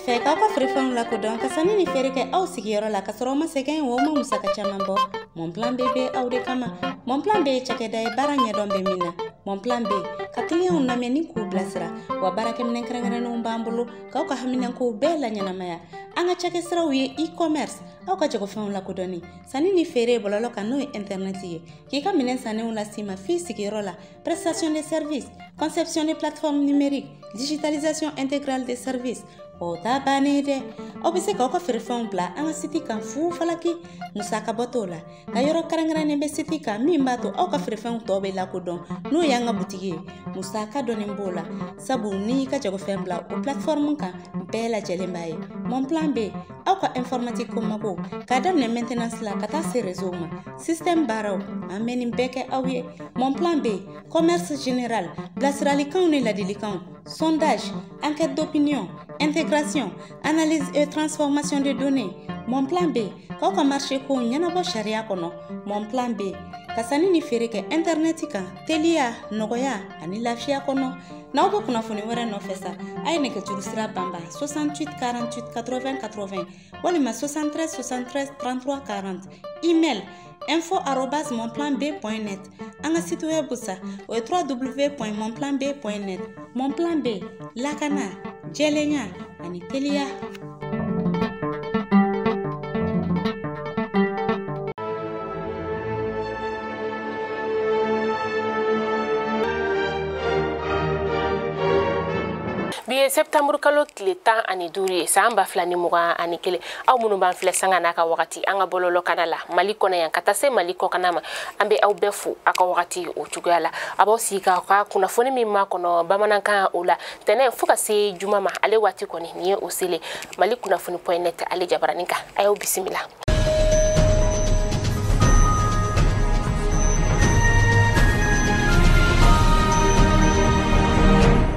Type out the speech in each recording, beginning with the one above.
Fɛ k'aw ka feerefɛnw lakodɔn ka sanni ni feere kɛ aw sigiyɔrɔ la ka sɔrɔ aw ma sɛgɛn o ma musaka caman bɔ. Monplan bɛ aw de kama. Monplan bɛ cakɛda ye baara ɲɛdɔn bɛ min na. Monplan bɛ ka clientw lamɛn ni k'u bilasira wa baarakɛminɛn kɛrɛnkɛrɛnnenw b'an bolo k'aw ka haminankow bɛɛ la ɲɛnamaya. An ka cakɛsiraw ye e-commerce aw ka jagofɛnw lakodɔnni sanni ni feere bɔlɔlɔ kan n'o ye internet ye k'i ka minɛn sannenw las'i ma f'i sigiyɔrɔ la. Prestation de services, conception de plateformes numériques, digitalisation intégrale des services. O ta bannen dɛ aw bɛ se k'aw ka feerefɛnw bila an ka siti kan fu falaki musaka bɔ t'o la ka yɔrɔ kɛrɛnkɛrɛnnen bɛ siti kan min b'a to aw ka feerefɛnw tɔw bɛ lakodɔn n'o y'an ka butigi ye musaka dɔɔnin b'o la sabu n'i y'i ka jagofɛn bila o plateforme kan bɛɛ lajɛlen b'a ye. Monplan bɛ aw ka informatique ko mago k'a daminɛ maintenance la ka taa se réseau ma système baaraw an bɛ nin bɛɛ kɛ aw ye. Monplan bɛ commerce général bilasiralikanw ni ladilikanw sondage enquête d'opinion intégration, analyse et transformation de données. Monplan B, k'aw ka marché ko ɲɛnabɔ sariya kɔnɔ. Monplan B, ka sanni ni feere kɛ internet kan, teliya, nɔgɔya ani lafiya kɔnɔ. N'aw bɛ kunnafoni wɛrɛ nɔfɛ sa, a ye nɛgɛjuru sira banban 68 48 80 80 walima 73 73 33 40. Email info@monplanb.net. An ka site web sa o ye www.monplanb.net. Monplan B, lakana, jɛlenya ani teliya. Bi septembre kalo tile 15 ye san 2021 aw minnu b'an filɛ sanga n'a ka wagati an ka bɔlɔlɔ kana la Mali kɔnɔ yan ka taa se Mali kɔkana ma an bɛ aw bɛɛ fo a ka wagati o cogoya la a b'aw sigi k'a ka kunnafoni min ma kɔnɔ bamanankan o la tɛnɛ fo ka se juma ma ale waati kɔni nin ye o sele Mali kunnafoni.net ale jabaranin kan a y'aw bisimila.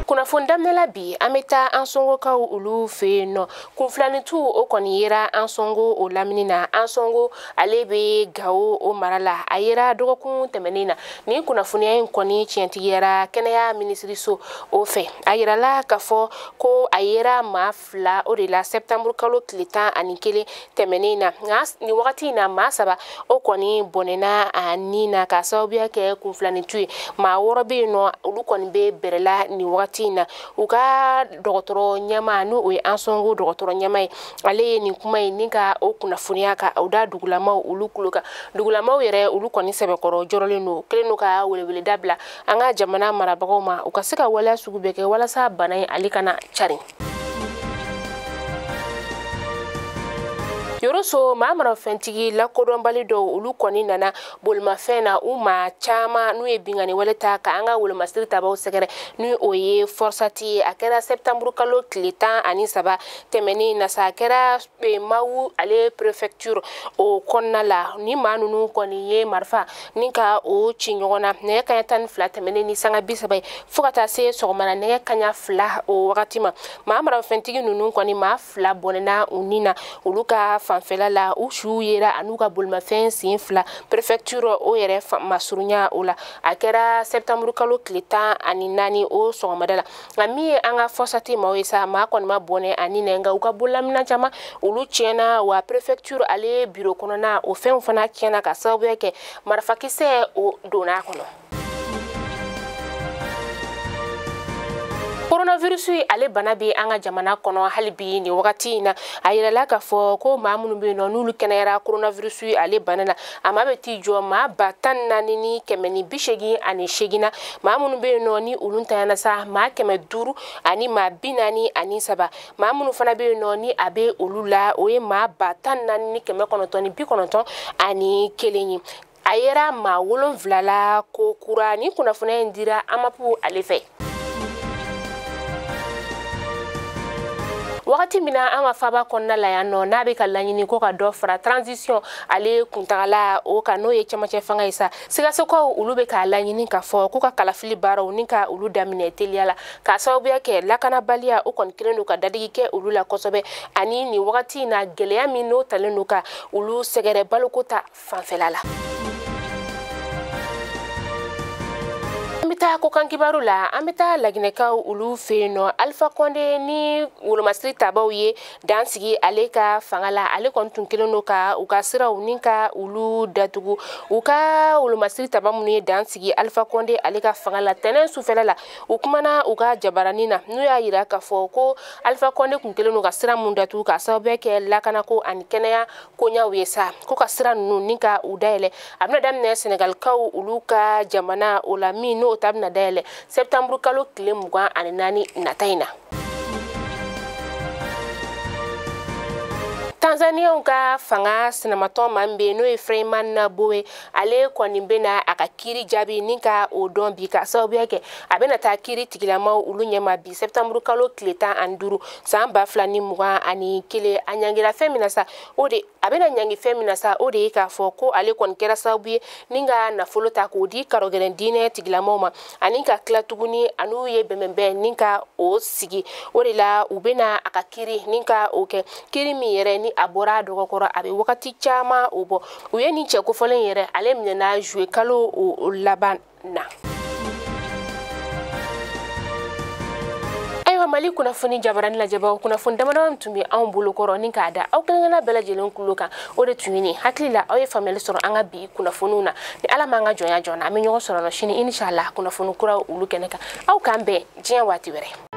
Kunnafoni daminɛla bi an bɛ taa an sɔngɔkaw olu fɛ yen nɔ kunfilanitu o kɔni yera an sɔngɔ o lamini na an sɔngɔ ale bɛ Gawo o mara la a yera dɔgɔkun tɛmɛnen na nin kunnafoniya in kɔni tiɲɛtigiyara kɛnɛya minisiriso o fɛ a yirala k'a fɔ ko a yera maa 2 o de la septembre kalo tile 11 tɛmɛnen na nka nin wagati in na maa 3 o kɔni bɔnɛna a nin na ka sababuya kɛ kunfilanitu ye maa 6 bɛ yen nɔ olu kɔni bɛ bɛrɛla nin wagati na u ka dɔgɔtɔrɔ ɲɛma n'o o ye an sɔngo dɔgɔtɔrɔ ɲɛma ye ale ye nin kuma in ni ka o kunnafoniya ka aw da dugulamaw olu kulo kan dugulamaw yɛrɛ olu kɔni sɛbɛkɔrɔ jɔrɔlen don kelen no ka welewele dabila an ka jamana marabagaw ma u ka se ka waleya sugu bɛɛ kɛ walasa bana in ale kana cari. Yoroso maa marafɛntigi lakodɔnbali dɔw olu kɔni nana bolimafɛn na u maa caman n'u ye bingani wale ta ka an ka wolomasiri tabaw sɛgɛrɛ ni o ye forsati ye a kɛra septembre kalo tile 13 tɛmɛnen na sa a kɛra Mawu ale préfecture o kɔnɔna la ni maa ninnu kɔni ye marifa ni ka o ci ɲɔgɔn na nɛgɛ kaɲa 12 tɛmɛnen ni sanga 30 ye fo ka taa se sɔgɔmada nɛgɛ kaɲa 2 o wagati ma maa marafɛntigi ninnu kɔni maa 2 bɔnɛna u ni na olu ka fanfɛla la u siw yera an'u ka bolimafɛn sen 2 préfecture o yɛrɛ masurunya o la a kɛra septembre kalo tile 14 o sɔgɔmada la nka min ye an ka forsati maaw ye sa maa kɔni ma bɔnɛ ani nɛ nka u ka bololamina caman olu tiɲɛna wa préfecture ale bureau kɔnɔna o fɛnw fana tiɲɛna ka sababuya kɛ marifakisɛ o donna kɔnɔ. Coronavirus ale bana bɛ an ka jamana kɔnɔ hali bi ni wagati in na a yirala k'a fɔ ko maa minnu bɛ yen nɔ n'olu kɛnɛyara coronavirus ale bana na a maa bɛ t'i jɔ maa 14,188 na maa minnu bɛ yen nɔ ni olu tanyana sa maa 500 ani maa 43 maa minnu fana bɛ yen nɔ ni a bɛ olu la o ye maa 14,991 ye a yera maa 7 la ko kura ni kunnafoniya in dira amapu ale fɛ. Wagati min na an ka faba kɔnɔna la yan nɔ n'a bɛ ka laɲini ko ka dɔ fara transition ale kuntagala o kan n'o ye cɛmancɛ fanga ye sa sigasɛkaw olu bɛ k'a laɲini k'a fɔ ko ka kalafili baaraw ni ka olu daminɛ teliya la k'a sababuya kɛ lakanabaliya o kɔni kelen don ka dadigi kɛ olu la kosɛbɛ ani nin wagati in na gɛlɛya min n'o talen don ka olu sɛgɛrɛ baloko ta fanfɛla la. An bɛ taa ko kan kibaru la an bɛ taa laginɛkaw olu fɛ yen nɔ Alpha Condé ni wolomasiri tabaw ye dan sigi ale ka fanga la ale kɔni tun kelen don ka u ka siraw ni ka olu datugu u ka wolomasiri taba minnu ye dan sigi Alpha Condé ale ka fanga la tɛnɛn sufɛla la u kumana u ka jabaranin na n'u y'a yira k'a fɔ ko Alpha Condé tun kelen don ka sira mun datugu ka sababu kɛ lakanako ani kɛnɛya koɲaw ye sa ko ka sira ninnu ni ka u dayɛlɛ a bɛna daminɛ Senegalikaw olu ka jamana o la min n'o ta bɛna dayɛlɛ septembre kalo tile 24 nata in na. Tanzaniaw ka fanga sinamatɔ man be n'o ye Freeman Mbowe ale kɔni bena a ka kiri jaabi ni ka o dɔn bi ka sababuya kɛ a bena taa kiri tigilamaw olu ɲɛma bi septembre kalo tile 15 san 2021 a ɲangira fɛn min na sa o de a bena ɲangi fɛn min na sa o de ye k'a fɔ ko ale kɔni kɛra sababu ye ni ka nafolo ta k'o di karɔgɛrɛn diinɛ tigilamaw ma ani ka tila tuguni an'u ye bɛnbɛnbɛn ni ka o sigi o de la u bena a ka kiri ni ka o kɛ kiri min yɛrɛ ni a bɔra dɔgɔkɔrɔ a bɛ wagati caman o bɔ u ye nin cɛ kofɔlen yɛrɛ ale minɛna juillet kalo o laban na. Mali kunnafoni jabarani lajɛbaw kunnafoni damadɔ tun bɛ anw bolo kɔrɔ ni k'a da aw kelenkelenna bɛɛ lajɛlen kulo kan o de tun ye hakili la aw ye faamuyali sɔrɔ an ka bi kunnafoniw na ni Ala m'an ka jɔnya jɔn na an bɛ ɲɔgɔn sɔrɔ sini inshallah kunnafoni kura olu kɛnɛ kan aw k'an bɛn diɲɛ waati wɛrɛ.